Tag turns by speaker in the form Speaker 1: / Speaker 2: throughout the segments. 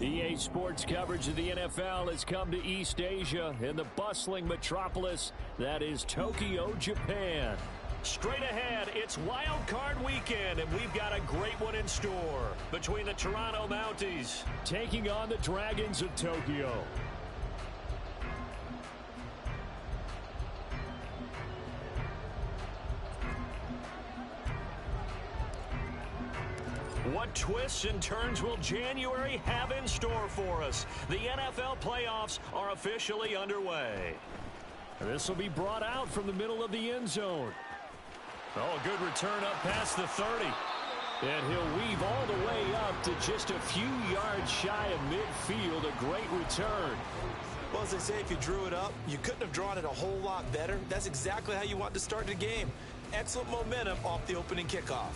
Speaker 1: EA Sports coverage of the NFL has come to East Asia in the bustling metropolis that is Tokyo, Japan. Straight ahead, it's Wildcard Weekend, and we've got a great one in store between the Toronto Mounties taking on the Dragons of Tokyo. What twists and turns will January have in store for us? The NFL playoffs are officially underway. This will be brought out from the middle of the end zone. Oh, a good return up past the 30. And he'll weave all the way up to just a few yards shy of midfield. A great return.
Speaker 2: Well, as they say, if you drew it up, you couldn't have drawn it a whole lot better. That's exactly how you want to start the game. Excellent momentum off the opening kickoff.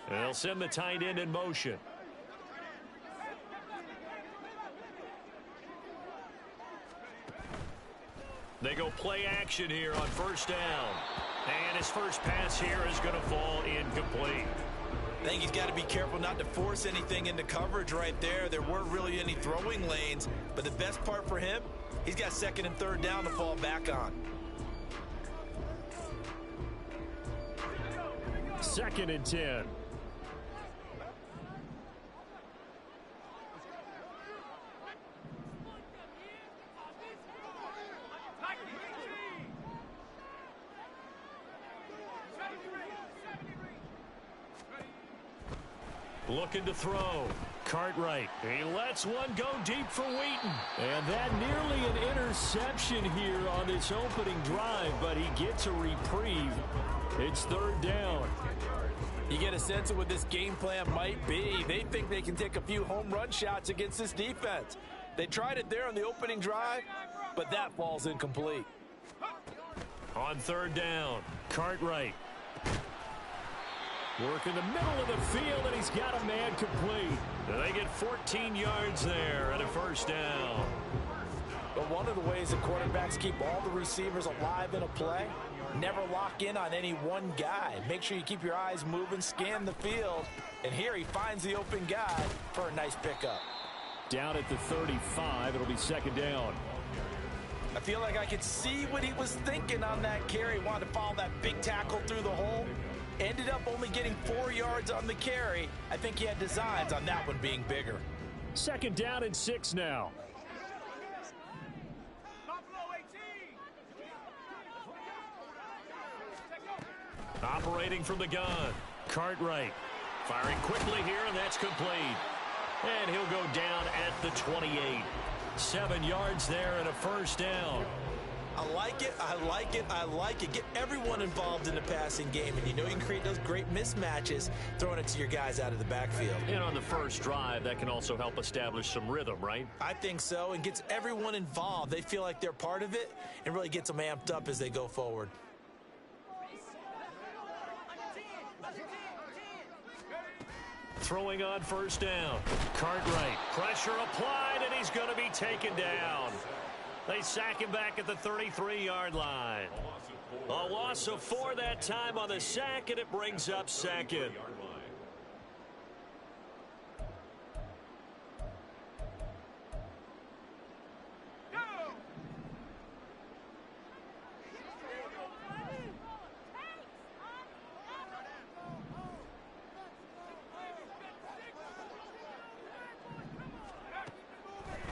Speaker 1: They'll send the tight end in motion. They go play action here on first down. And his first pass here is going to fall incomplete.
Speaker 2: I think he's got to be careful not to force anything into coverage right there. There weren't really any throwing lanes, but the best part for him, he's got second and third down to fall back on.
Speaker 1: Second and 10. Looking to throw. Cartwright. He lets one go deep for Wheaton. And that nearly an interception here on this opening drive, but he gets a reprieve. It's third down.
Speaker 2: You get a sense of what this game plan might be. They think they can take a few home run shots against this defense. They tried it there on the opening drive, but that falls incomplete.
Speaker 1: On third down, Cartwright. Work in the middle of the field, and he's got a man complete. They get 14 yards there and a first down.
Speaker 2: But one of the ways that quarterbacks keep all the receivers alive in a play, never lock in on any one guy. Make sure you keep your eyes moving, scan the field, and here he finds the open guy for a nice pickup.
Speaker 1: Down at the 35, it'll be second down.
Speaker 2: I feel like I could see what he was thinking on that carry. Wanted to follow that big tackle through the hole. Ended up only getting 4 yards on the carry. I think he had designs on that one being bigger.
Speaker 1: Second down and 6 now. Operating from the gun. Cartwright. Firing quickly here, and that's complete. And he'll go down at the 28. 7 yards there and a first down.
Speaker 2: I like it, I like it, I like it. Get everyone involved in the passing game, and you know you can create those great mismatches throwing it to your guys out of the backfield.
Speaker 1: And on the first drive, that can also help establish some rhythm, right?
Speaker 2: I think so, and gets everyone involved. They feel like they're part of it and really gets them amped up as they go forward.
Speaker 1: Throwing on first down. Cartwright. Pressure applied, and he's going to be taken down. They sack him back at the 33-yard line. A loss of 4 that time on the sack, and it brings up second.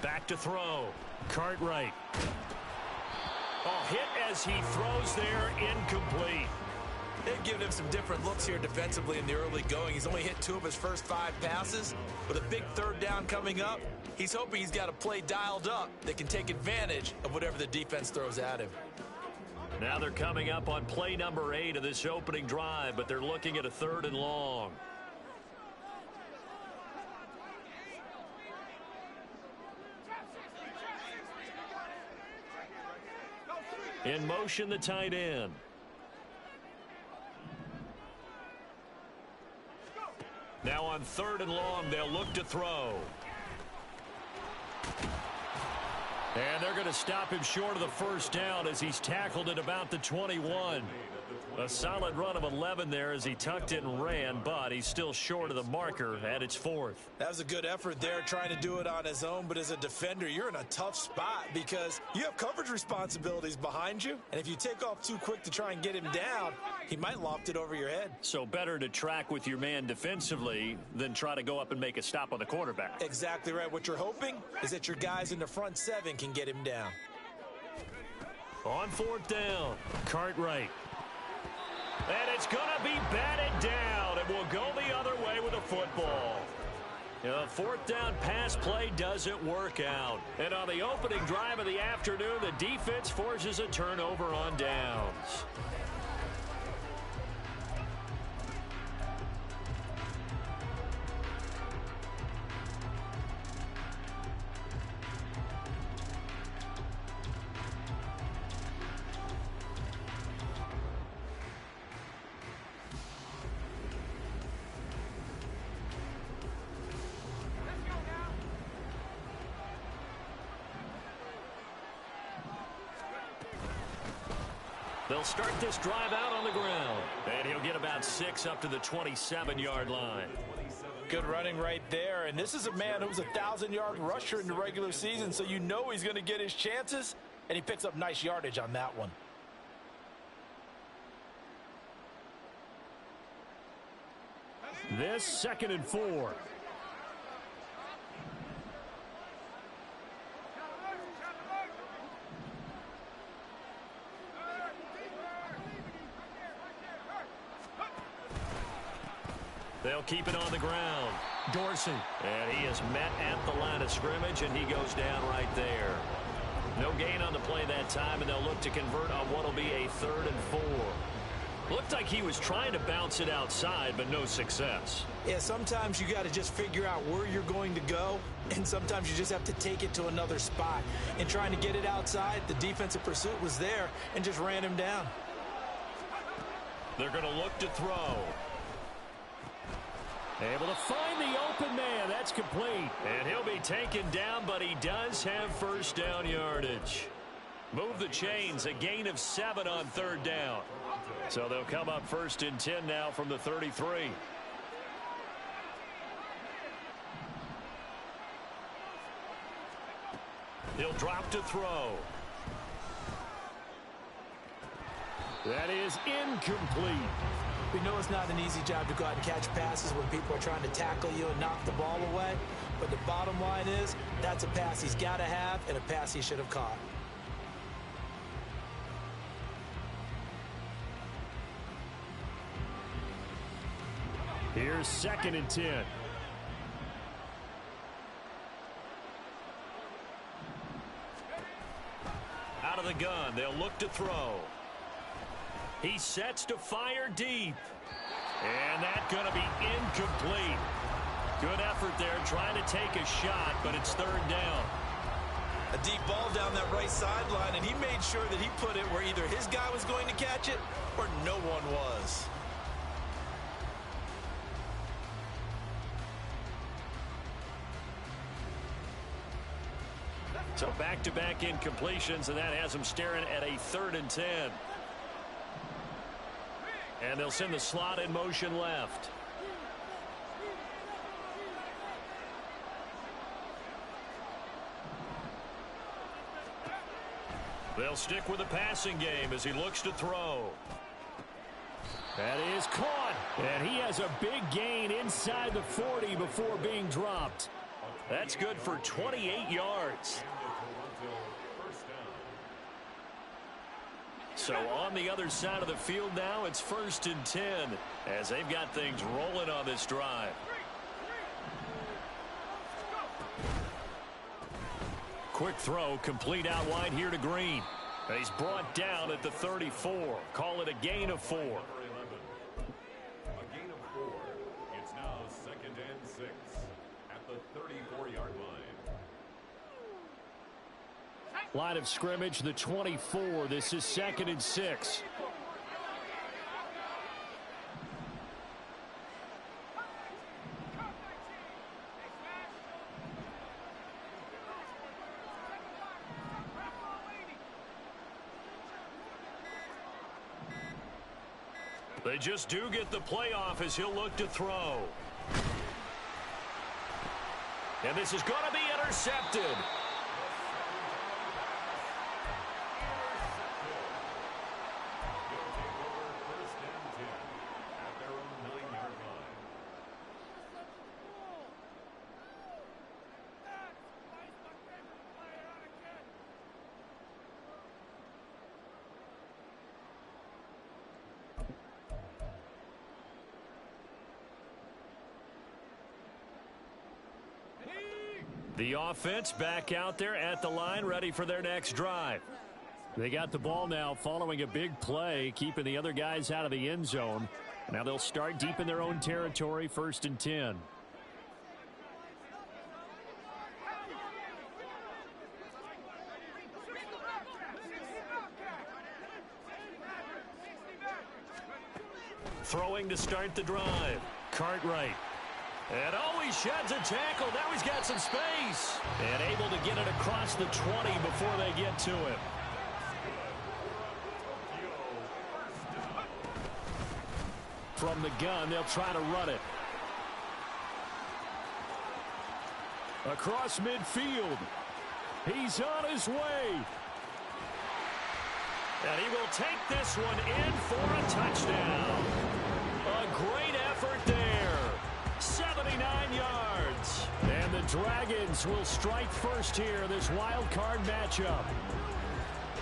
Speaker 1: Back to throw. Cartwright. Oh, hit as he throws there, incomplete.
Speaker 2: They've given him some different looks here defensively in the early going. He's only hit 2 of his first 5 passes. With a big third down coming up, he's hoping he's got a play dialed up that can take advantage of whatever the defense throws at him.
Speaker 1: Now they're coming up on play number 8 of this opening drive, but they're looking at a 3rd and long. In motion, the tight end. Now on on 3rd and long. They'll look to throw. And they're going to stop him short of the first down as he's tackled at about the 21. A solid run of 11 there as he tucked it and ran, but he's still short of the marker at its 4th.
Speaker 2: That was a good effort there trying to do it on his own, but as a defender, you're in a tough spot because you have coverage responsibilities behind you, and if you take off too quick to try and get him down, he might loft it over your head.
Speaker 1: So better to track with your man defensively than try to go up and make a stop on the quarterback.
Speaker 2: Exactly right. What you're hoping is that your guys in the front 7 can get him down.
Speaker 1: On 4th down, Cartwright. And it's going to be batted down, and we'll go the other way with a football. The 4th down pass play doesn't work out. And on the opening drive of the afternoon, the defense forces a turnover on downs. They'll start this drive out on the ground. And he'll get about 6 up to the 27-yard line.
Speaker 2: Good running right there. And this is a man who was a 1,000-yard rusher in the regular season, so you know he's going to get his chances. And he picks up nice yardage on that one.
Speaker 1: This 2nd and 4. They'll keep it on the ground. Dorsey. And he is met at the line of scrimmage, and he goes down right there. No gain on the play that time, and they'll look to convert on what will be a 3rd and 4. Looked like he was trying to bounce it outside, but no success.
Speaker 2: Yeah, sometimes you got to just figure out where you're going to go, and sometimes you just have to take it to another spot. In trying to get it outside, the defensive pursuit was there and just ran him down.
Speaker 1: They're going to look to throw. Able to find the open man. That's complete. And he'll be taken down, but he does have first down yardage. Move the chains. A gain of 7 on 3rd down. So they'll come up 1st and 10 now from the 33. He'll drop to throw. That is incomplete.
Speaker 2: We know it's not an easy job to go out and catch passes when people are trying to tackle you and knock the ball away. But the bottom line is, that's a pass he's got to have and a pass he should have caught.
Speaker 1: Here's 2nd and 10. Out of the gun, they'll look to throw. He sets to fire deep. And that's going to be incomplete. Good effort there trying to take a shot, but it's 3rd down.
Speaker 2: A deep ball down that right sideline, and he made sure that he put it where either his guy was going to catch it or no one was.
Speaker 1: So back-to-back incompletions, and that has him staring at a 3rd and 10. And they'll send the slot in motion left. They'll stick with the passing game as he looks to throw. That is caught. And he has a big gain inside the 40 before being dropped. That's good for 28 yards. So on the other side of the field now, it's 1st and 10 as they've got things rolling on this drive. Quick throw, complete out wide here to Green. And he's brought down at the 34. Call it a gain of 4.
Speaker 3: A gain of 4. It's now 2nd and 6 at the 34-yard line.
Speaker 1: Line of scrimmage, the 24. This is 2nd and 6. They just do get the playoff as he'll look to throw. And this is going to be intercepted. The offense back out there at the line, ready for their next drive. They got the ball now following a big play, keeping the other guys out of the end zone. Now they'll start deep in their own territory, 1st and 10. Throwing to start the drive. Cartwright. And he sheds a tackle. Now he's got some space. And able to get it across the 20 before they get to him. From the gun, they'll try to run it. Across midfield. He's on his way. And he will take this one in for a touchdown. A great effort there. 79 yards. And the Dragons will strike first here, this wild card matchup.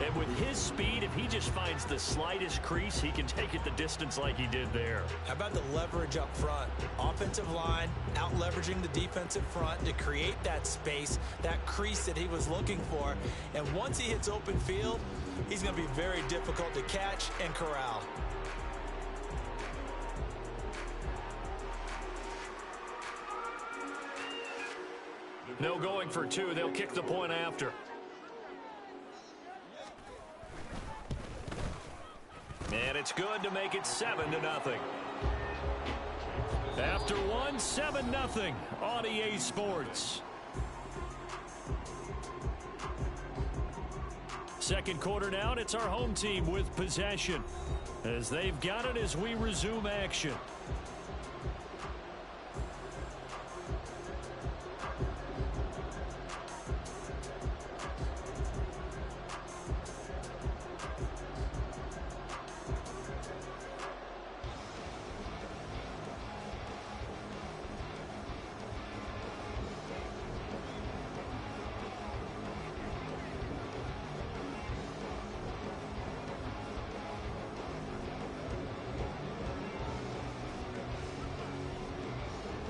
Speaker 1: And with his speed, if he just finds the slightest crease, he can take it the distance like he did there.
Speaker 2: How about the leverage up front? Offensive line out leveraging the defensive front to create that space, that crease that he was looking for. And once he hits open field, he's going to be very difficult to catch and corral.
Speaker 1: No going for two. They'll kick the point after. And it's good to make it 7-0. After one, 7-0 on EA Sports. Second quarter now, and it's our home team with possession as they've got it as we resume action.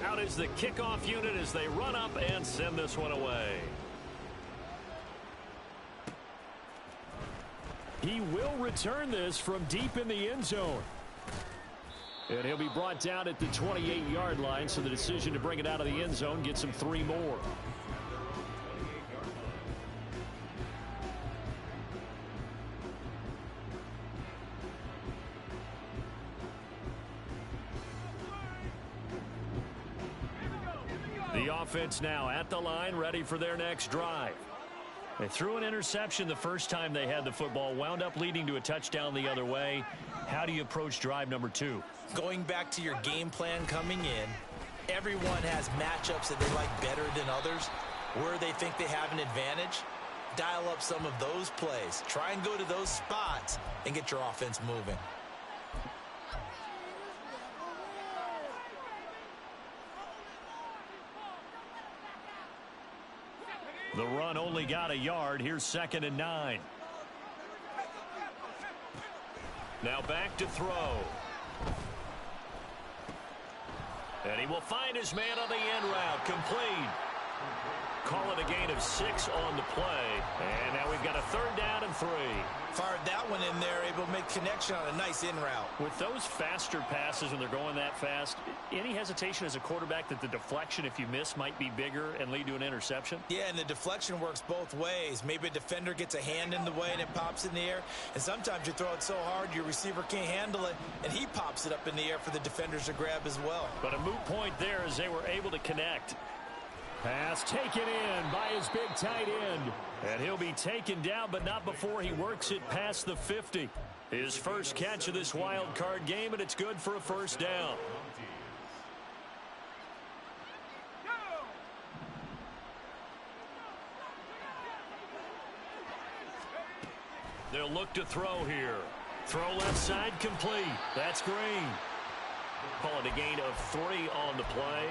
Speaker 1: Out is the kickoff unit as they run up and send this one away. He will return this from deep in the end zone. And he'll be brought down at the 28-yard line, so the decision to bring it out of the end zone gets him 3 more. The offense now at the line, ready for their next drive. They threw an interception the first time they had the football, wound up leading to a touchdown the other way. How do you approach drive number 2?
Speaker 2: Going back to your game plan coming in, everyone has matchups that they like better than others, where they think they have an advantage. Dial up some of those plays. Try and go to those spots and get your offense moving.
Speaker 1: The run only got a yard. Here's 2nd and 9. Now back to throw. And he will find his man on the end route. Complete. Call it a gain of 6 on the play. And now we've got a 3rd down and 3.
Speaker 2: Fired that one in there, able to make connection on a nice in route.
Speaker 1: With those faster passes when they're going that fast, any hesitation as a quarterback that the deflection, if you miss, might be bigger and lead to an interception?
Speaker 2: Yeah, and the deflection works both ways. Maybe a defender gets a hand in the way and it pops in the air. And sometimes you throw it so hard your receiver can't handle it, and he pops it up in the air for the defenders to grab as well.
Speaker 1: But a moot point there as they were able to connect. Pass taken in by his big tight end. And he'll be taken down, but not before he works it past the 50. His first catch of this wild card game, and it's good for a first down. They'll look to throw here. Throw left side complete. That's Green. Call it a gain of 3 on the play,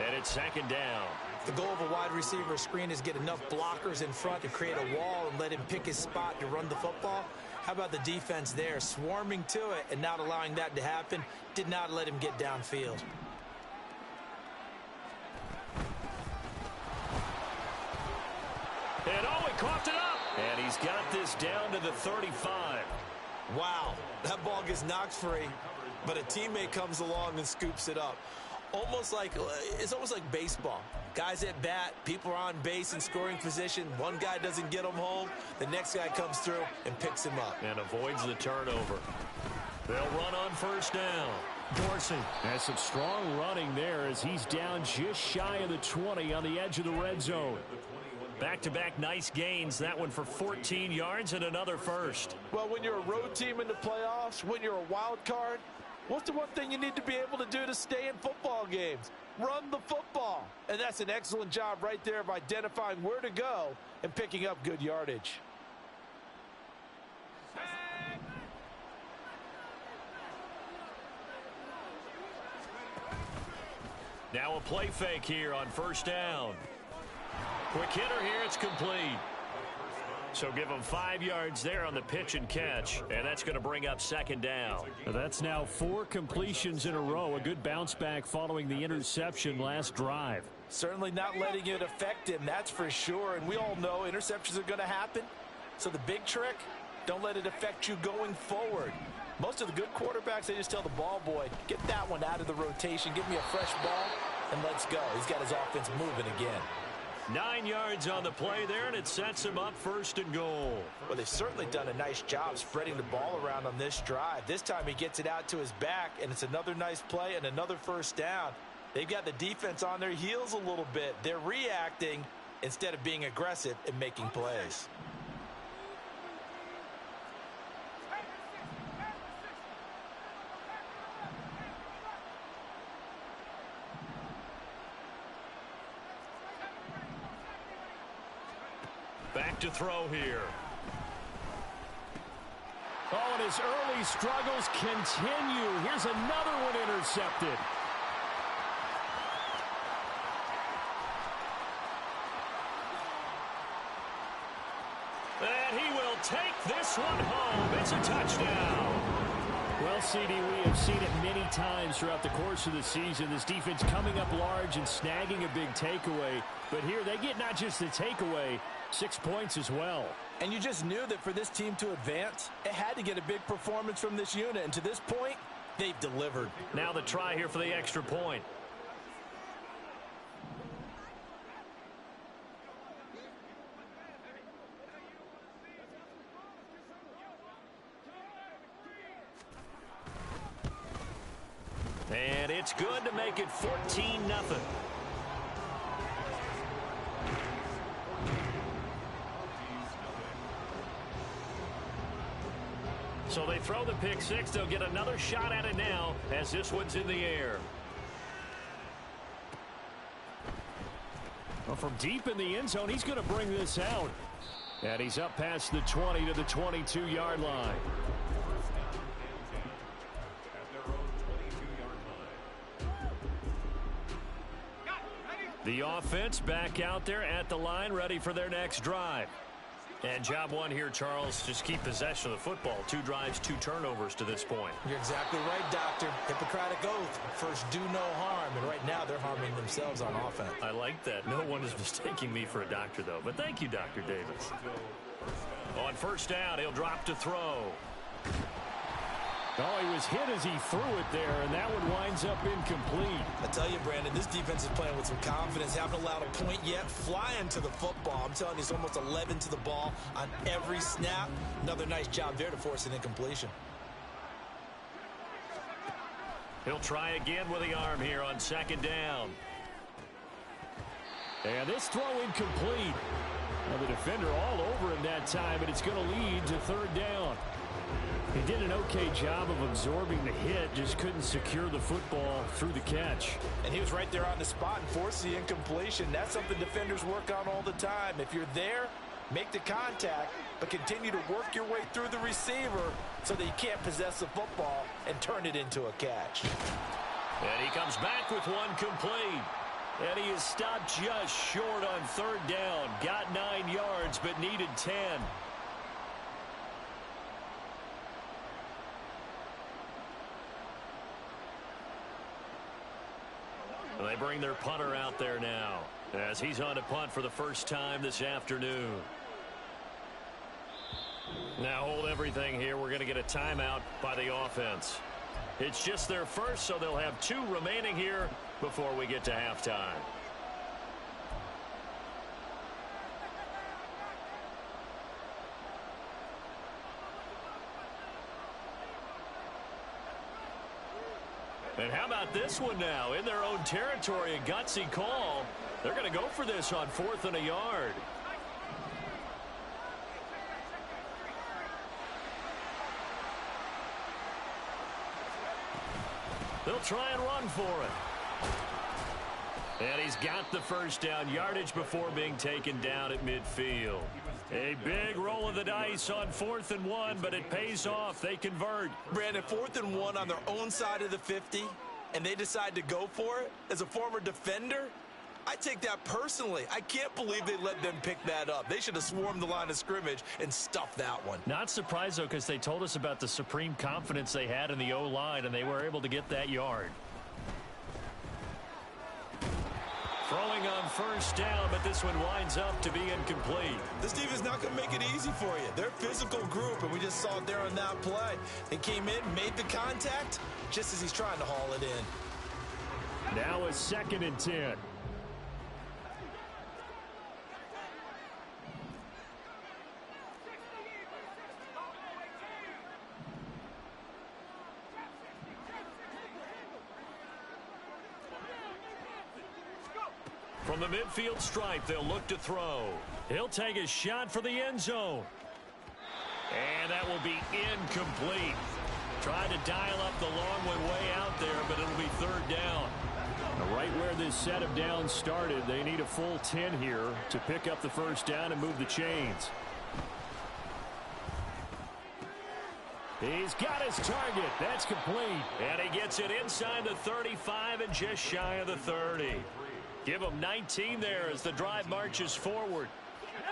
Speaker 1: and it's second down.
Speaker 2: The goal of a wide receiver screen is get enough blockers in front to create a wall and let him pick his spot to run the football. How about the defense there, swarming to it and not allowing that to happen? Did not let him get downfield.
Speaker 1: And oh, he coughed it up. And he's got this down to the 35.
Speaker 4: Wow, that ball gets knocked free, but a teammate comes along and scoops it up. It's almost like baseball. Guys at bat, people are on base in scoring position. One guy doesn't get him home. The next guy comes through and picks him up.
Speaker 1: And avoids the turnover. They'll run on first down. Dorsey has some strong running there as he's down just shy of the 20 on the edge of the red zone. Back-to-back nice gains. That one for 14 yards and another first.
Speaker 4: Well, when you're a road team in the playoffs, when you're a wild card, what's the one thing you need to be able to do to stay in football games? Run the football. And that's an excellent job right there of identifying where to go and picking up good yardage.
Speaker 1: Now a play fake here on first down. Quick hitter here, it's complete. So give them 5 yards there on the pitch and catch, and that's going to bring up second down. That's now 4 completions in a row. A good bounce back following the interception last drive.
Speaker 2: Certainly not letting it affect him, that's for sure. And we all know interceptions are going to happen. So the big trick, don't let it affect you going forward. Most of the good quarterbacks, they just tell the ball boy, get that one out of the rotation, give me a fresh ball, and let's go. He's got his offense moving again.
Speaker 1: 9 yards on the play there, and it sets him up first and goal.
Speaker 2: Well, they've certainly done a nice job spreading the ball around on this drive. This time he gets it out to his back, and it's another nice play and another first down. They've got the defense on their heels a little bit. They're reacting instead of being aggressive and making plays.
Speaker 1: Back to throw here. Oh, and his early struggles continue. Here's another one intercepted. And he will take this one home. It's a touchdown. Well, CD, we have seen it many times throughout the course of the season. This defense coming up large and snagging a big takeaway. But here they get not just the takeaway, 6 points as well.
Speaker 2: And you just knew that for this team to advance, it had to get a big performance from this unit. And to this point, they've delivered.
Speaker 1: Now the try here for the extra point. And it's good to make it 14-0. So they throw the pick six. They'll get another shot at it now as this one's in the air. Well, from deep in the end zone, he's going to bring this out. And he's up past the 20 to the 22-yard line. The offense back out there at the line, ready for their next drive. And job one here, Charles, just keep possession of the football. 2 drives, 2 turnovers to this point.
Speaker 2: You're exactly right, Doctor. Hippocratic oath. First, do no harm. And right now, they're harming themselves on offense.
Speaker 1: I like that. No one is mistaking me for a doctor, though. But thank you, Dr. Davis. On first down, he'll drop to throw. Oh, he was hit as he threw it there, and that one winds up incomplete.
Speaker 2: I tell you, Brandon, this defense is playing with some confidence. Haven't allowed a point yet. Flying to the football. I'm telling you, it's almost 11 to the ball on every snap. Another nice job there to force an incompletion.
Speaker 1: He'll try again with the arm here on second down. And this throw incomplete. Well, the defender all over him that time, but it's going to lead to third down. He did an okay job of absorbing the hit, just couldn't secure the football through the catch.
Speaker 2: And he was right there on the spot and forced the incompletion. That's something defenders work on all the time. If you're there, make the contact, but continue to work your way through the receiver so that you can't possess the football and turn it into a catch.
Speaker 1: And he comes back with one complete. And he is stopped just short on third down. Got 9 yards, but needed 10. They bring their punter out there now as he's on to punt for the first time this afternoon. Now hold everything here. We're going to get a timeout by the offense. It's just their first, so they'll have 2 remaining here before we get to halftime. And how about this one now? In their own territory, a gutsy call. They're going to go for this on 4th and a yard. They'll try and run for it. And he's got the first down, yardage before being taken down at midfield. A big roll of the dice on 4th and 1, but it pays off. They convert.
Speaker 4: Brandon, 4th and 1 on their own side of the 50, and they decide to go for it. As a former defender, I take that personally. I can't believe they let them pick that up. They should have swarmed the line of scrimmage and stuffed that one.
Speaker 1: Not surprised, though, because they told us about the supreme confidence they had in the O-line, and they were able to get that yard. Throwing on first down, but this one winds up to be incomplete.
Speaker 4: This team is not going to make it easy for you. They're a physical group, and we just saw it there on that play. They came in, made the contact, just as he's trying to haul it in.
Speaker 1: Now a 2nd and 10. From the midfield stripe, they'll look to throw. He'll take a shot for the end zone. And that will be incomplete. Tried to dial up the long one way out there, but it'll be third down. Right where this set of downs started, they need a full 10 here to pick up the first down and move the chains. He's got his target. That's complete. And he gets it inside the 35 and just shy of the 30. Give him 19 there as the drive marches forward.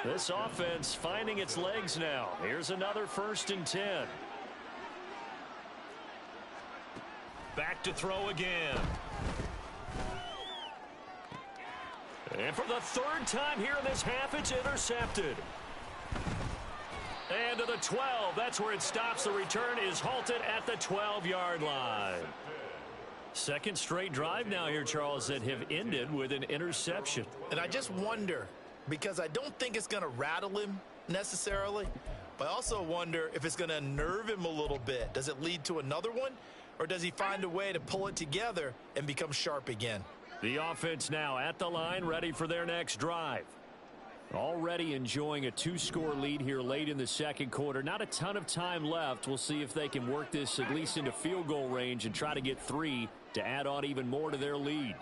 Speaker 1: This offense finding its legs now. Here's another 1st and 10. Back to throw again. And for the 3rd time here in this half, it's intercepted. And to the 12. That's where it stops. The return is halted at the 12-yard line. 2nd straight drive now here, Charles, that have ended with an interception.
Speaker 2: And I just wonder, because I don't think it's going to rattle him necessarily, but I also wonder if it's going to unnerve him a little bit. Does it lead to another one, or does he find a way to pull it together and become sharp again?
Speaker 1: The offense now at the line, ready for their next drive. Already enjoying a 2-score lead here late in the 2nd quarter. Not a ton of time left. We'll see if they can work this at least into field goal range and try to get 3 to add on even more to their lead.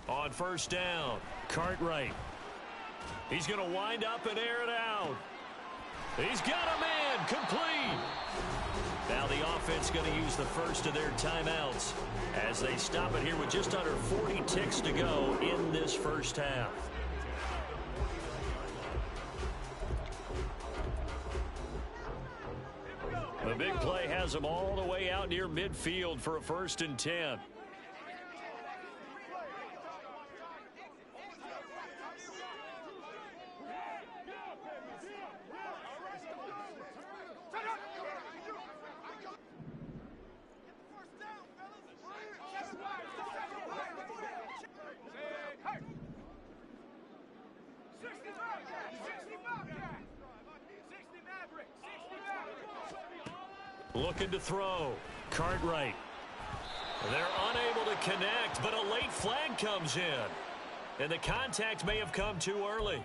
Speaker 1: On first down, Cartwright. He's going to wind up and air it out. He's got a man, complete. Now the offense going to use the first of their timeouts as they stop it here with just under 40 ticks to go in this first half. The big play has them all the way out near midfield for a 1st and 10. Looking to throw. Cartwright. They're unable to connect, but a late flag comes in. And the contact may have come too early.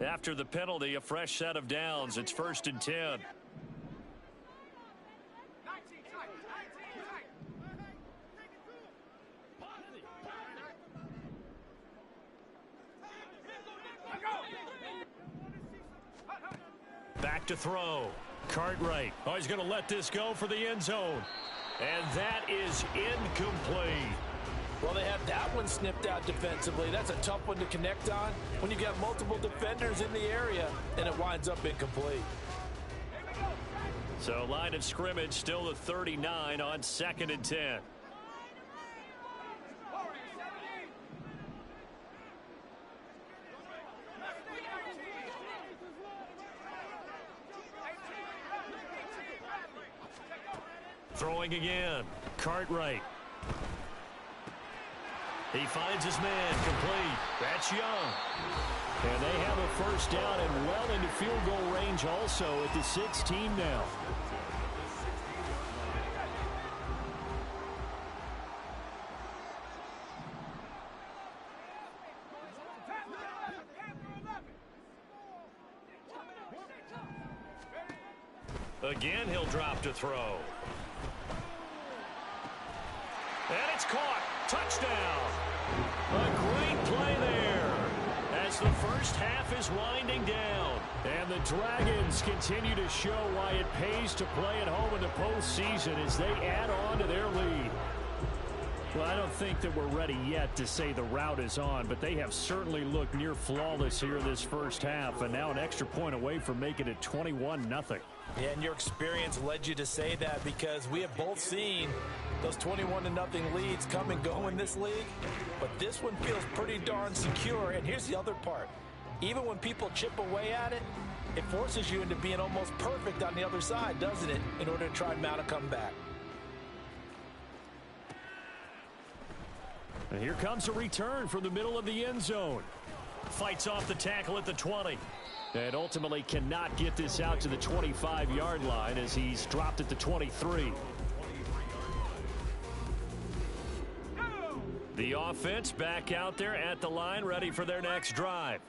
Speaker 1: After the penalty, a fresh set of downs. It's 1st and 10. Back to throw. Cartwright. Oh, he's going to let this go for the end zone. And that is incomplete.
Speaker 2: Well, they have that one snipped out defensively. That's a tough one to connect on when you got multiple defenders in the area, and it winds up incomplete.
Speaker 1: So line of scrimmage still the 39 on 2nd and 10. Throwing again. Cartwright. He finds his man complete. That's Young. And they have a first down and well into field goal range also at the 16 now. Again, he'll drop to throw. And it's caught. Touchdown. A great play there as the first half is winding down. And the Dragons continue to show why it pays to play at home in the postseason as they add on to their lead. Well, I don't think that we're ready yet to say the route is on, but they have certainly looked near flawless here this first half, and now an extra point away from making it 21-0.
Speaker 2: Yeah, and your experience led you to say that because we have both seen those 21-0 leads come and go in this league. But this one feels pretty darn secure. And here's the other part. Even when people chip away at it, it forces you into being almost perfect on the other side, doesn't it, in order to try and mount a comeback.
Speaker 1: And here comes a return from the middle of the end zone. Fights off the tackle at the 20. And ultimately cannot get this out to the 25-yard line as he's dropped at the 23. The offense back out there at the line, ready for their next drive.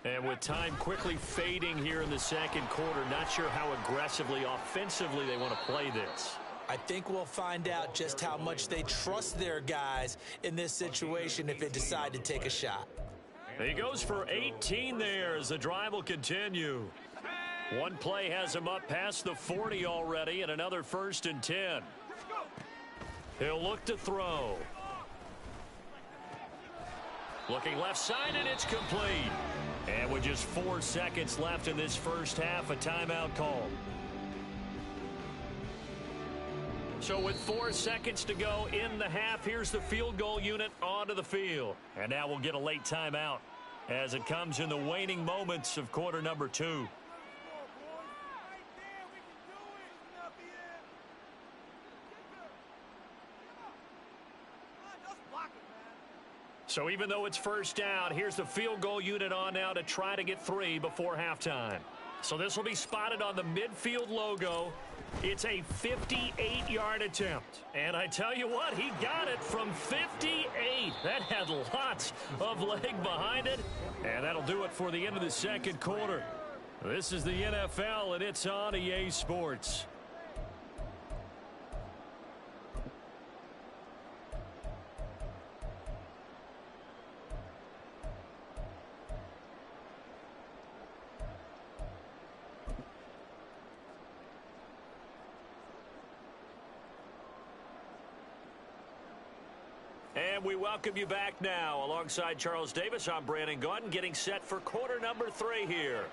Speaker 1: And with time quickly fading here in the second quarter, not sure how aggressively, offensively they want to play this.
Speaker 4: I think we'll find out just how much they trust their guys in this situation if they decide to take a shot.
Speaker 1: He goes for 18 there as the drive will continue. One play has him up past the 40 already, and another 1st and 10. He'll look to throw. Looking left side, and it's complete. And with just 4 seconds left in this first half, a timeout call. So with 4 seconds to go in the half, here's the field goal unit onto the field. And now we'll get a late timeout as it comes in the waning moments of quarter number 2. So even though it's first down, here's the field goal unit on now to try to get 3 before halftime. So this will be spotted on the midfield logo. It's a 58-yard attempt. And I tell you what, he got it from 58. That had lots of leg behind it. And that'll do it for the end of the second quarter. This is the NFL, and it's on EA Sports. And we welcome you back now. Alongside Charles Davis, I'm Brandon Gaudin, getting set for quarter number 3 here.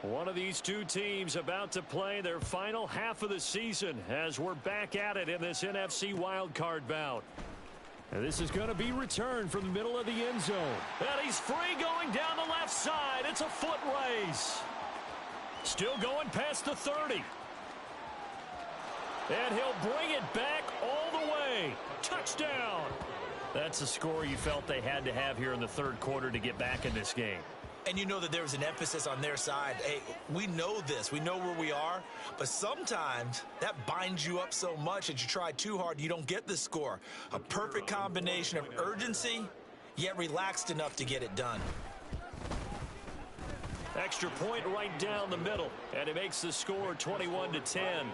Speaker 1: One of these two teams about to play their final half of the season as we're back at it in this NFC Wildcard bout. And this is going to be returned from the middle of the end zone. And he's free going down the left side. It's a foot race. Still going past the 30. And he'll bring it back all the way. Touchdown. That's the score you felt they had to have here in the third quarter to get back in this game.
Speaker 4: And you know that there was an emphasis on their side. Hey, we know this. We know where we are. But sometimes that binds you up so much that you try too hard, you don't get the score. A perfect combination of urgency, yet relaxed enough to get it done.
Speaker 1: Extra point right down the middle. And it makes the score 21-10.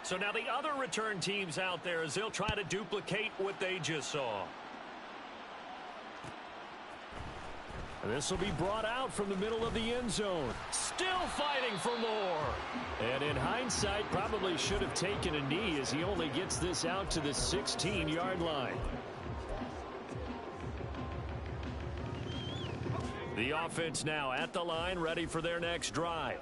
Speaker 1: So now the other return teams out there as they'll try to duplicate what they just saw. This will be brought out from the middle of the end zone. Still fighting for more. And in hindsight, probably should have taken a knee as he only gets this out to the 16-yard line. The offense now at the line, ready for their next drive.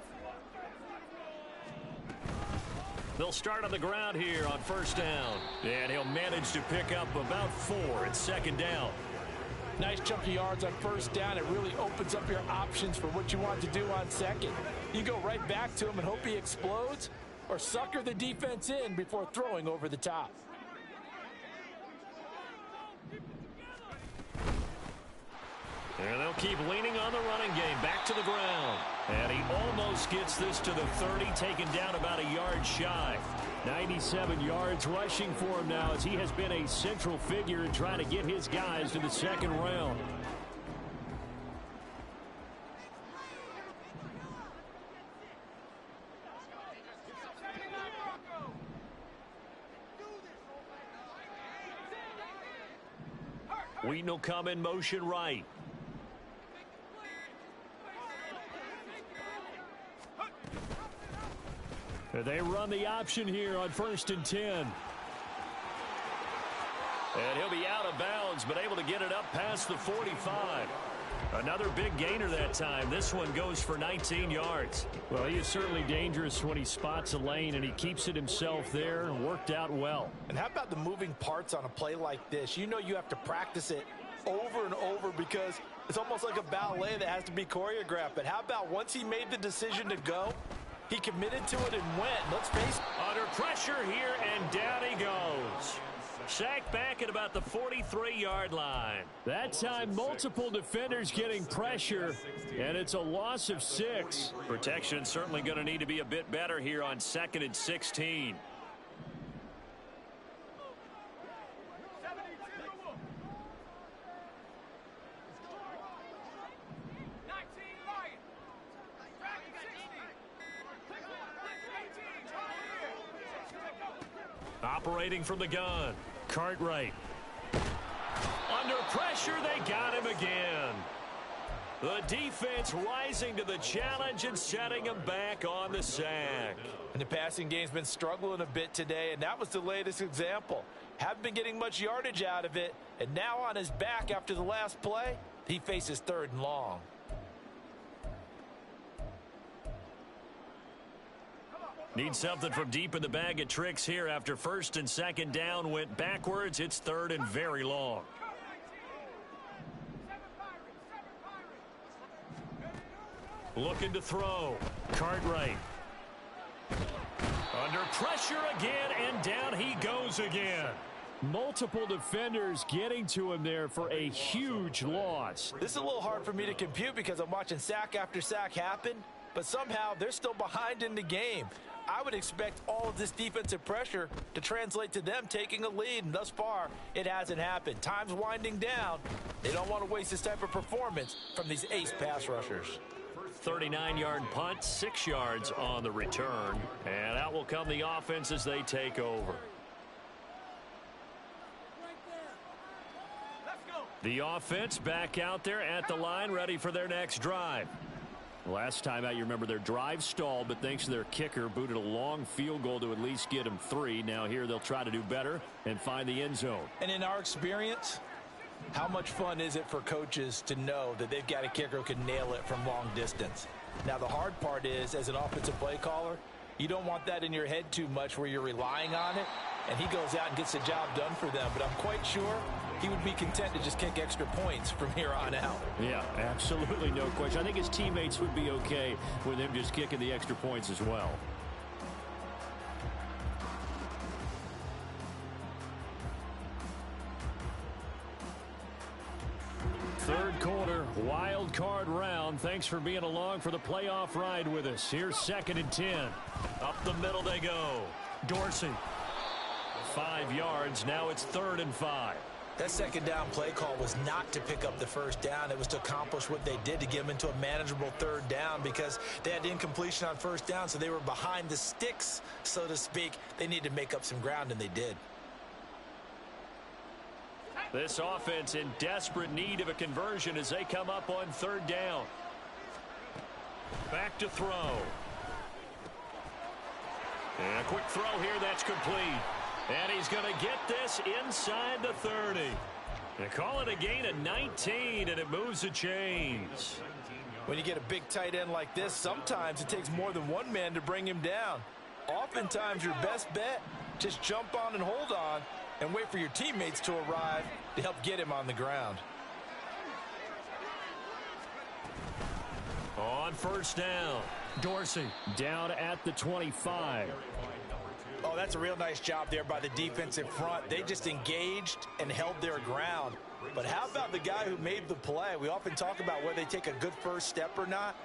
Speaker 1: They'll start on the ground here on first down. And he'll manage to pick up about 4 at second down.
Speaker 2: Nice chunk of yards on first down. It really opens up your options for what you want to do on second. You go right back to him and hope he explodes, or sucker the defense in before throwing over the top.
Speaker 1: And they'll keep leaning on the running game. Back to the ground. And he almost gets this to the 30, taken down about a yard shy. 97 yards rushing for him now as he has been a central figure in trying to get his guys to the second round. Wheaton will come in motion right. They run the option here on 1st and 10. And he'll be out of bounds, but able to get it up past the 45. Another big gainer that time. This one goes for 19 yards. Well, he is certainly dangerous when he spots a lane, and he keeps it himself there. Worked out well.
Speaker 2: And how about the moving parts on a play like this? You know you have to practice it over and over because it's almost like a ballet that has to be choreographed. But how about once he made the decision to go, he committed to it and went. Let's face it.
Speaker 1: Under pressure here, and down he goes. Sacked back at about the 43-yard line. That time, multiple defenders getting pressure, and it's a loss of 6. Protection certainly going to need to be a bit better here on 2nd and 16. Operating from the gun, Cartwright. Under pressure, they got him again. The defense rising to the challenge and setting him back on the sack.
Speaker 2: And the passing game's been struggling a bit today, and that was the latest example. Haven't been getting much yardage out of it, and now on his back after the last play, he faces 3rd and long.
Speaker 1: Need something from deep in the bag of tricks here after 1st and 2nd down went backwards. It's 3rd and very long. Looking to throw. Cartwright. Under pressure again, and down he goes again. Multiple defenders getting to him there for a huge loss.
Speaker 2: This is a little hard for me to compute because I'm watching sack after sack happen, but somehow they're still behind in the game. I would expect all of this defensive pressure to translate to them taking a lead, and thus far, it hasn't happened. Time's winding down. They don't want to waste this type of performance from these ace pass rushers.
Speaker 1: 39-yard punt, 6 yards on the return, and out will come the offense as they take over. The offense back out there at the line, ready for their next drive. Last time out, you remember their drive stalled, but thanks to their kicker, booted a long field goal to at least get them 3. Now here they'll try to do better and find the end zone.
Speaker 2: And in our experience, how much fun is it for coaches to know that they've got a kicker who can nail it from long distance? Now the hard part is, as an offensive play caller, you don't want that in your head too much where you're relying on it, and he goes out and gets the job done for them. But I'm quite sure he would be content to just kick extra points from here on out.
Speaker 1: Yeah, absolutely no question. I think his teammates would be okay with him just kicking the extra points as well. Wildcard round. Thanks for being along for the playoff ride with us. Here's 2nd and 10. Up the middle they go. Dorsey. 5 yards. Now it's 3rd and 5.
Speaker 2: That second down play call was not to pick up the first down. It was to accomplish what they did, to get them into a manageable 3rd down, because they had incompletion on 1st down, so they were behind the sticks, so to speak. They needed to make up some ground, and they did.
Speaker 1: This offense in desperate need of a conversion as they come up on 3rd down. Back to throw. And a quick throw here that's complete. And he's going to get this inside the 30. They call it a gain of 19, and it moves the chains.
Speaker 2: When you get a big tight end like this, sometimes it takes more than one man to bring him down. Oftentimes, your best bet, just jump on and hold on and wait for your teammates to arrive to help get him on the ground.
Speaker 1: On 1st down, Dorsey down at the 25.
Speaker 2: Oh, that's a real nice job there by the defensive front. They just engaged and held their ground. But how about the guy who made the play? We often talk about whether they take a good first step or not.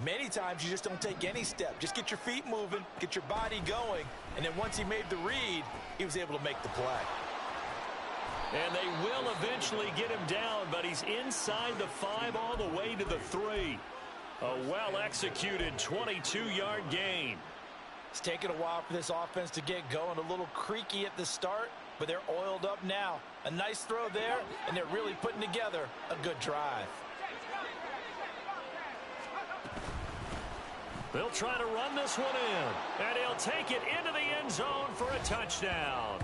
Speaker 2: Many times you just don't take any step. Just get your feet moving, get your body going, and then once he made the read, he was able to make the play.
Speaker 1: And they will eventually get him down, but he's inside the 5 all the way to the 3. A well-executed 22-yard gain.
Speaker 2: It's taken a while for this offense to get going. A little creaky at the start, but they're oiled up now. A nice throw there, and they're really putting together a good drive.
Speaker 1: They'll try to run this one in, and he'll take it into the end zone for a touchdown.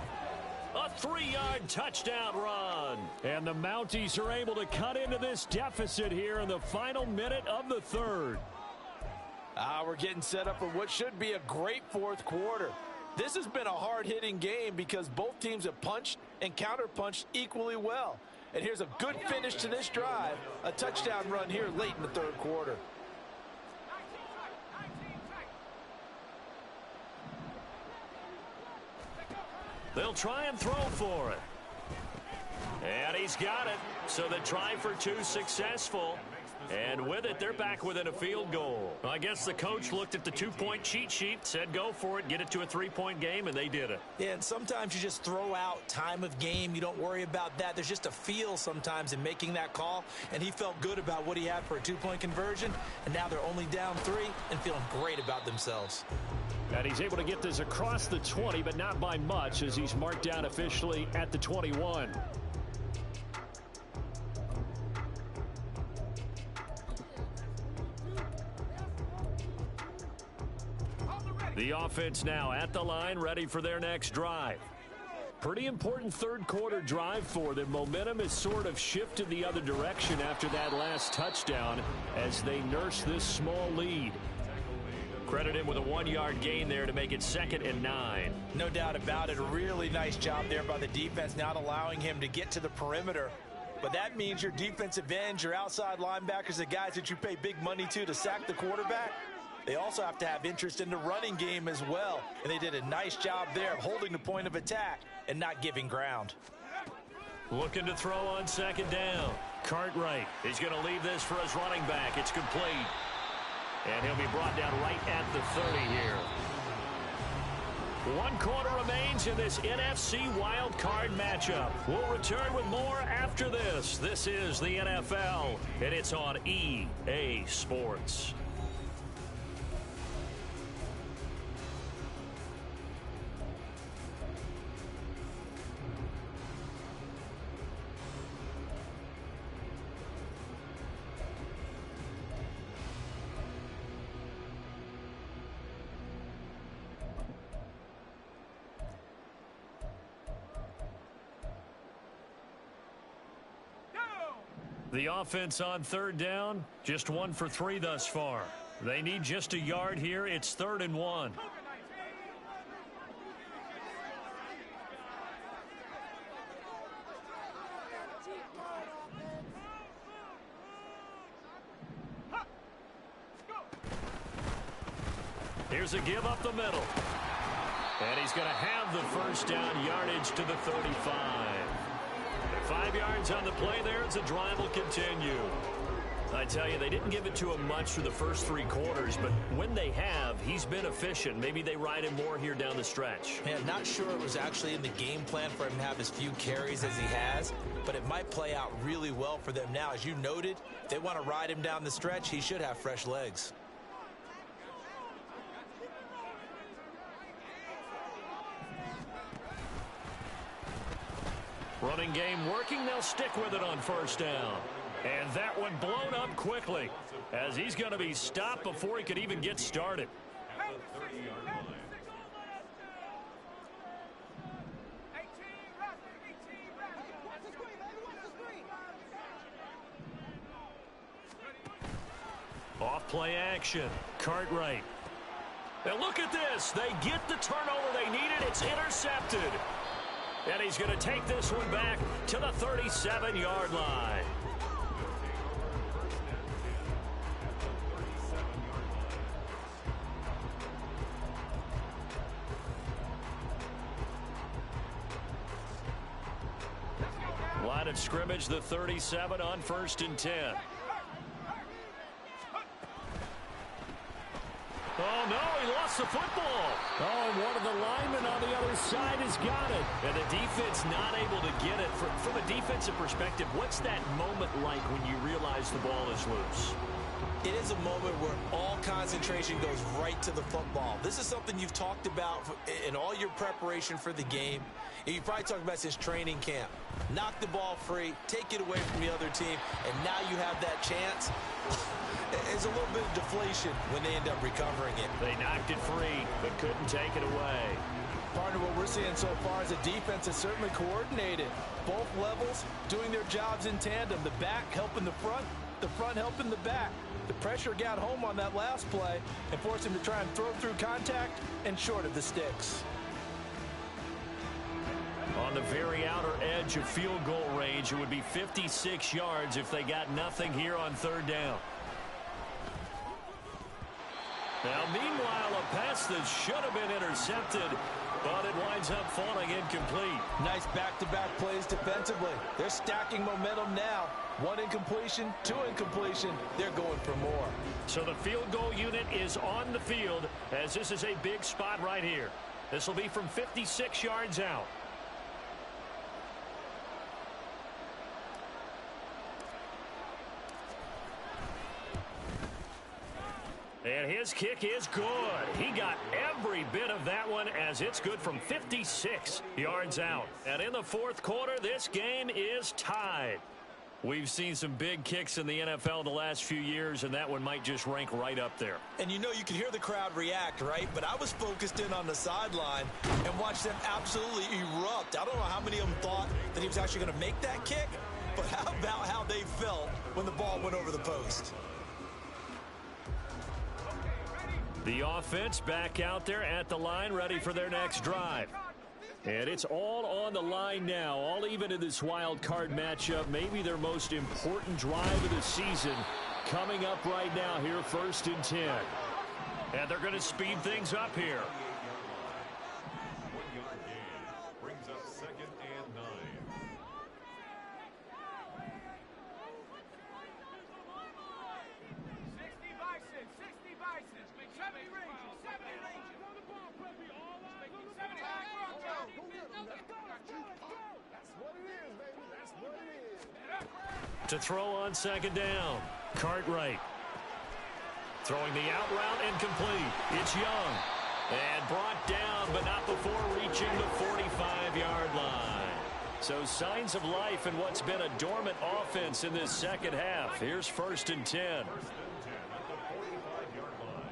Speaker 1: A 3-yard touchdown run. And the Mounties are able to cut into this deficit here in the final minute of the 3rd.
Speaker 2: We're getting set up for what should be a great 4th quarter. This has been a hard-hitting game because both teams have punched and counterpunched equally well. And here's a good finish to this drive, a touchdown run here late in the 3rd quarter.
Speaker 1: They'll try and throw for it. And he's got it. So the try for 2 successful. And with it, they're back within a field goal. Well, I guess the coach looked at the 2-point cheat sheet, said go for it, get it to a 3-point game, and they did it.
Speaker 2: Yeah, and sometimes you just throw out time of game. You don't worry about that. There's just a feel sometimes in making that call, and he felt good about what he had for a 2-point conversion, and now they're only down 3 and feeling great about themselves.
Speaker 1: And he's able to get this across the 20, but not by much, as he's marked down officially at the 21. The offense now at the line, ready for their next drive. Pretty important 3rd quarter drive for them. Momentum has sort of shifted the other direction after that last touchdown as they nurse this small lead. Credit him with a 1-yard gain there to make it 2nd and 9.
Speaker 2: No doubt about it. A really nice job there by the defense, not allowing him to get to the perimeter. But that means your defensive ends, your outside linebackers, the guys that you pay big money to sack the quarterback, they also have to have interest in the running game as well. And they did a nice job there of holding the point of attack and not giving ground.
Speaker 1: Looking to throw on 2nd down. Cartwright is going to leave this for his running back. It's complete. And he'll be brought down right at the 30 here. 1 quarter remains in this NFC Wildcard matchup. We'll return with more after this. This is the NFL, and it's on EA Sports. The offense on 3rd down, just 1 for 3 thus far. They need just a yard here. It's 3rd and 1. Here's a give up the middle. And he's going to have the first down, yardage to the 35. 5 yards on the play there as the drive will continue. I tell you, they didn't give it to him much for the first 3 quarters, but when they have, he's been efficient. Maybe they ride him more here down the stretch.
Speaker 4: Man, not sure it was actually in the game plan for him to have as few carries as he has, but it might play out really well for them now. As you noted, if they want to ride him down the stretch, he should have fresh legs.
Speaker 1: Running game working. They'll stick with it on first down. And that one blown up quickly as he's going to be stopped before he could even get started.
Speaker 3: At the 30-yard line.
Speaker 1: Off play action. Cartwright. And look at this. They get the turnover they needed. It's intercepted. And he's going to take this one back to the 37-yard line. Line of scrimmage, the 37 on 1st and 10. Oh, no, he lost the football. Oh, and one of the linemen on the other side has got it. And the defense not able to get it. From a defensive perspective, what's that moment like when you realize the ball is loose?
Speaker 4: It is a moment where all concentration goes right to the football. This is something you've talked about in all your preparation for the game. And you probably talked about since training camp. Knock the ball free, take it away from the other team, and now you have that chance. There's a little bit of deflation when they end up recovering it.
Speaker 1: They knocked it free, but couldn't take it away.
Speaker 2: Partner, what we're seeing so far is a defense that's certainly coordinated. Both levels doing their jobs in tandem. The back helping the front helping the back. The pressure got home on that last play and forced him to try and throw through contact and short of the sticks.
Speaker 1: On the very outer edge of field goal range, it would be 56 yards if they got nothing here on 3rd down. Now, meanwhile, a pass that should have been intercepted, but it winds up falling incomplete.
Speaker 2: Nice back-to-back plays defensively. They're stacking momentum now. 1 incompletion, 2 incompletion. They're going for more.
Speaker 1: So the field goal unit is on the field as this is a big spot right here. This will be from 56 yards out. And his kick is good. He got every bit of that one as it's good from 56 yards out. And in the 4th quarter, this game is tied. We've seen some big kicks in the NFL the last few years, and that one might just rank right up there.
Speaker 4: And you know, you can hear the crowd react, right? But I was focused in on the sideline and watched them absolutely erupt. I don't know how many of them thought that he was actually going to make that kick, but how about how they felt when the ball went over the post?
Speaker 1: The offense back out there at the line, ready for their next drive. And it's all on the line now, all even in this wild card matchup. Maybe their most important drive of the season coming up right now here, 1st and 10. And they're going to speed things up here.
Speaker 3: 1-yard gain brings up 2nd and 9.
Speaker 1: To throw on 2nd down, Cartwright. Throwing the out route incomplete. It's Young. And brought down, but not before reaching the 45-yard line. So signs of life in what's been a dormant offense in this 2nd half. Here's 1st and 10.
Speaker 3: 1st and 10 at the 45-yard line.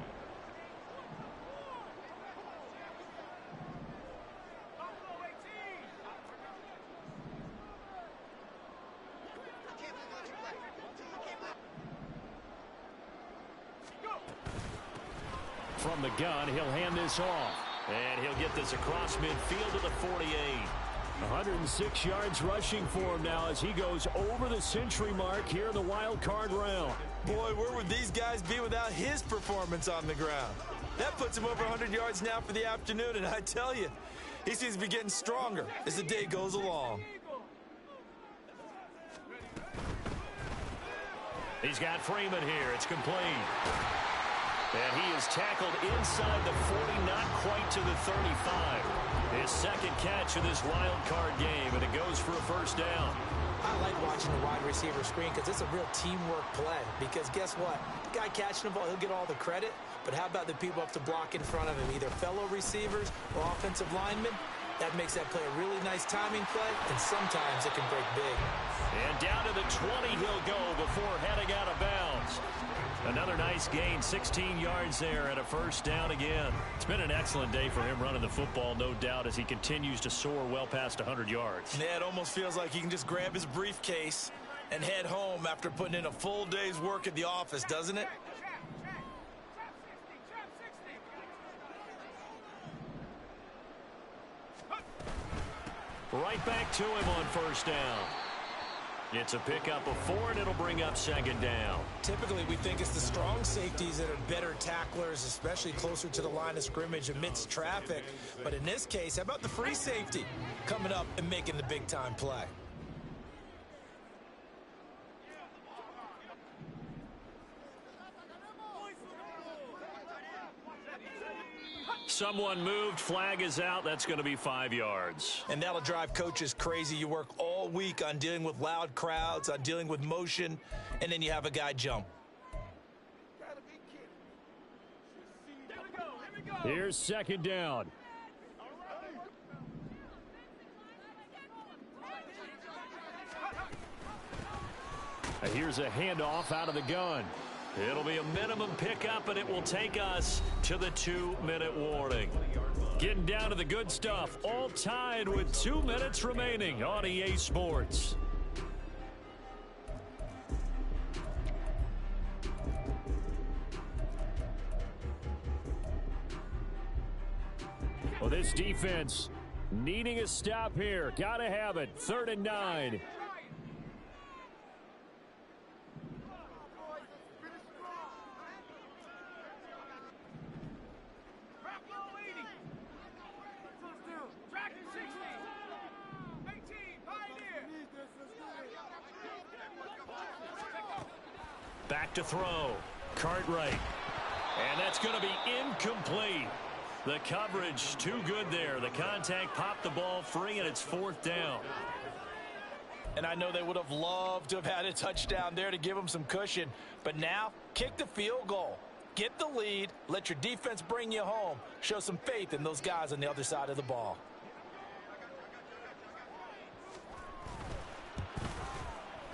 Speaker 1: From the gun, he'll hand this off. And he'll get this across midfield to the 48. 106 yards rushing for him now as he goes over the century mark here in the wild card round.
Speaker 4: Boy, where would these guys be without his performance on the ground? That puts him over 100 yards now for the afternoon, and I tell you, he seems to be getting stronger as the day goes along.
Speaker 1: He's got Freeman here. It's complete. And he is tackled inside the 40, not quite to the 35. His second catch of this wild card game, and it goes for a first down.
Speaker 4: I like watching the wide receiver screen because it's a real teamwork play. Because guess what? The guy catching the ball, he'll get all the credit. But how about the people up to block in front of him, either fellow receivers or offensive linemen? That makes that play a really nice timing play, and sometimes it can break big.
Speaker 1: And down to the 20 he'll go before heading out of bounds. Another nice gain, 16 yards there and a first down again. It's been an excellent day for him running the football, no doubt, as he continues to soar well past 100 yards.
Speaker 2: Yeah, it almost feels like he can just grab his briefcase and head home after putting in a full day's work at the office, doesn't it?
Speaker 1: Right back to him on first down. It's a pickup of 4, and it'll bring up second down.
Speaker 2: Typically, we think it's the strong safeties that are better tacklers, especially closer to the line of scrimmage amidst traffic. But in this case, how about the free safety coming up and making the big-time play?
Speaker 1: Someone moved, flag is out. That's going to be 5 yards.
Speaker 2: And that'll drive coaches crazy. You work all week on dealing with loud crowds, on dealing with motion, and then you have a guy jump.
Speaker 1: Here's second down. Here's a handoff out of the gun. It'll be a minimum pickup, and it will take us to the 2-minute warning. Getting down to the good stuff, all tied with 2 minutes remaining on EA Sports. Well, this defense needing a stop here. Got to have it. 3rd and 9. Back to throw. Cartwright. And that's going to be incomplete. The coverage too good there. The contact popped the ball free, and it's 4th down.
Speaker 2: And I know they would have loved to have had a touchdown there to give them some cushion. But now, kick the field goal. Get the lead. Let your defense bring you home. Show some faith in those guys on the other side of the ball.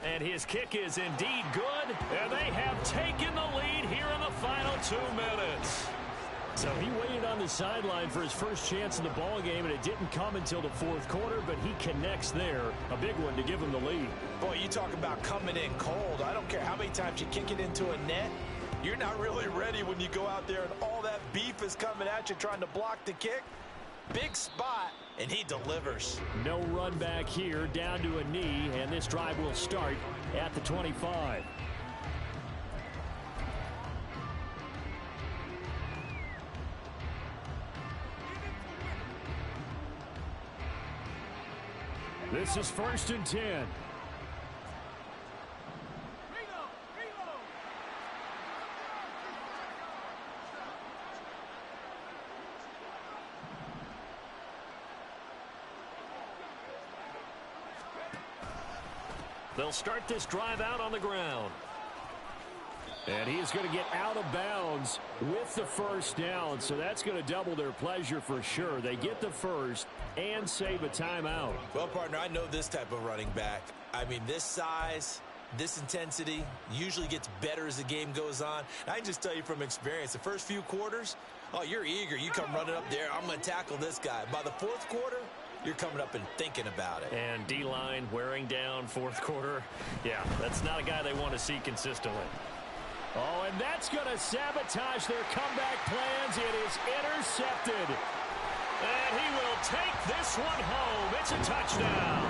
Speaker 1: And his kick is indeed good. And they have taken the lead here in the final 2 minutes. So he waited on the sideline for his first chance in the ball game, and it didn't come until the 4th quarter, but he connects there. A big one to give him the lead.
Speaker 2: Boy, you talk about coming in cold. I don't care how many times you kick it into a net. You're not really ready when you go out there and all that beef is coming at you trying to block the kick. Big spot, and he delivers.
Speaker 1: No run back here, down to a knee, and this drive will start at the 25. This is 1st and 10. They'll start this drive out on the ground. And he is going to get out of bounds with the first down, so that's going to double their pleasure for sure. They get the first and save a timeout.
Speaker 2: Well, partner, I know this type of running back. I mean, this size, this intensity usually gets better as the game goes on. And I can just tell you from experience, the first few quarters, oh, you're eager. You come running up there, I'm going to tackle this guy. By the 4th quarter, you're coming up and thinking about it.
Speaker 1: And D-line wearing down 4th quarter. Yeah, that's not a guy they want to see consistently. Oh, and that's going to sabotage their comeback plans. It is intercepted. And he will take this one home. It's a touchdown.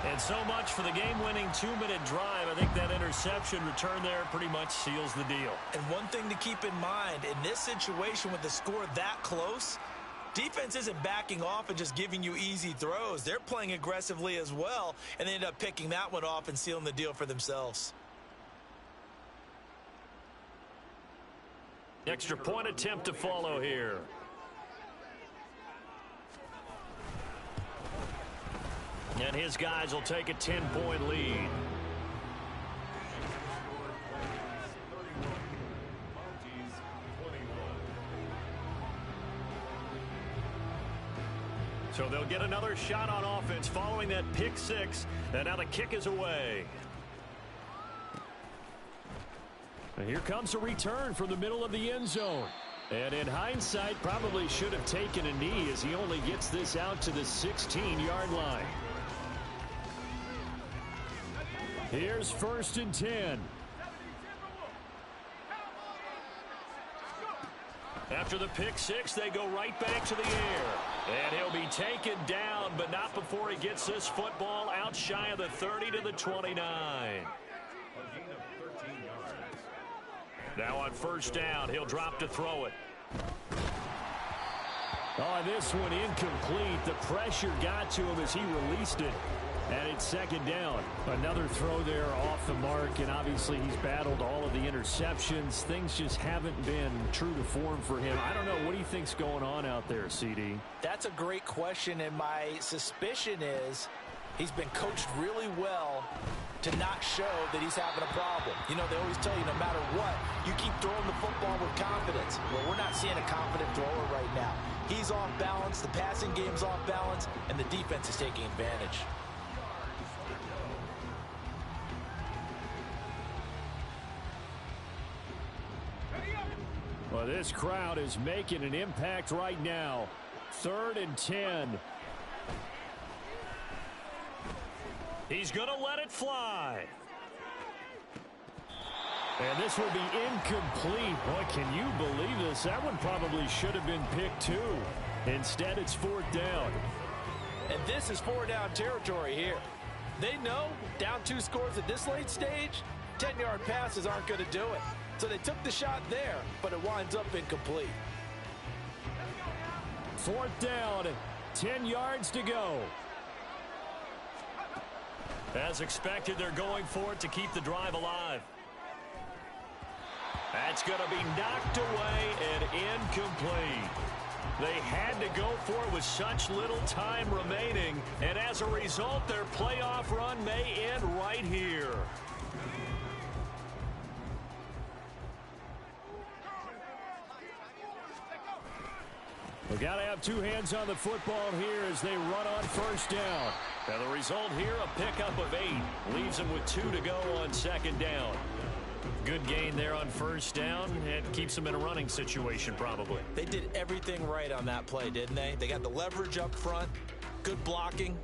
Speaker 1: And so much for the game-winning 2-minute drive. I think that interception return there pretty much seals the deal.
Speaker 2: And one thing to keep in mind, in this situation with the score that close,
Speaker 4: Defense isn't backing off and just giving you easy throws. They're playing aggressively as well, and they end up picking that one off and sealing the deal for themselves.
Speaker 1: Extra point attempt to follow here. And his guys will take a 10-point lead. So they'll get another shot on offense following that pick six. And now the kick is away. And here comes a return from the middle of the end zone. And in hindsight, probably should have taken a knee as he only gets this out to the 16-yard line. Here's 1st and 10. After the pick six, they go right back to the air. And he'll be taken down, but not before he gets this football out shy of the 30 to the 29. Now on 1st down, he'll drop to throw it. Oh, this one incomplete. The pressure got to him as he released it. And it's 2nd down. Another throw there off the mark, and obviously he's battled all of the interceptions. Things just haven't been true to form for him. I don't know. What do you think's going on out there, CD?
Speaker 2: That's a great question, and my suspicion is he's been coached really well to not show that he's having a problem. You know, they always tell you no matter what, you keep throwing the football with confidence. Well, we're not seeing a confident thrower right now. He's off balance, the passing game's off balance, and the defense is taking advantage.
Speaker 1: Well, this crowd is making an impact right now. 3rd and 10. He's going to let it fly. And this will be incomplete. Boy, can you believe this? That one probably should have been picked too. Instead, it's 4th down.
Speaker 2: And this is 4-down territory here. They know down 2 scores at this late stage, 10-yard passes aren't going to do it. So they took the shot there, but it winds up incomplete.
Speaker 1: 4th down, 10 yards to go. As expected, they're going for it to keep the drive alive. That's going to be knocked away and incomplete. They had to go for it with such little time remaining, and as a result, their playoff run may end right here. We got to have 2 hands on the football here as they run on 1st down. Now the result here, a pickup of 8. Leaves them with 2 to go on 2nd down. Good gain there on 1st down. It keeps them in a running situation probably.
Speaker 4: They did everything right on that play, didn't they? They got the leverage up front, good blocking,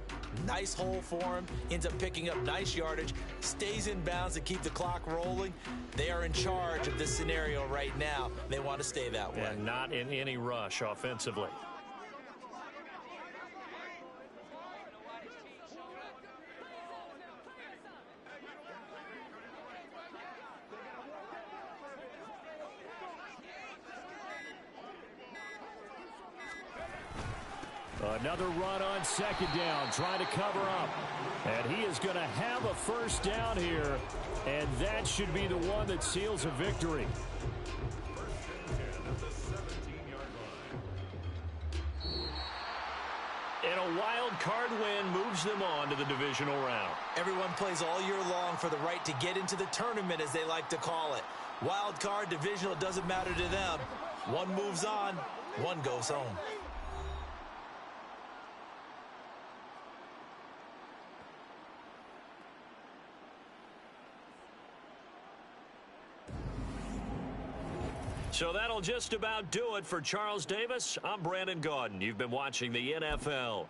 Speaker 4: nice hole for him, ends up picking up nice yardage, stays in bounds to keep the clock rolling. They are in charge of this scenario right now. They want to stay that way.
Speaker 1: And not in any rush offensively. Another run on 2nd down, trying to cover up. And he is going to have a 1st down here, and that should be the one that seals a victory. And a wild card win moves them on to the divisional round.
Speaker 4: Everyone plays all year long for the right to get into the tournament, as they like to call it. Wild card, divisional, it doesn't matter to them. One moves on, one goes home.
Speaker 1: So that'll just about do it for Charles Davis. I'm Brandon Gaudin. You've been watching the NFL.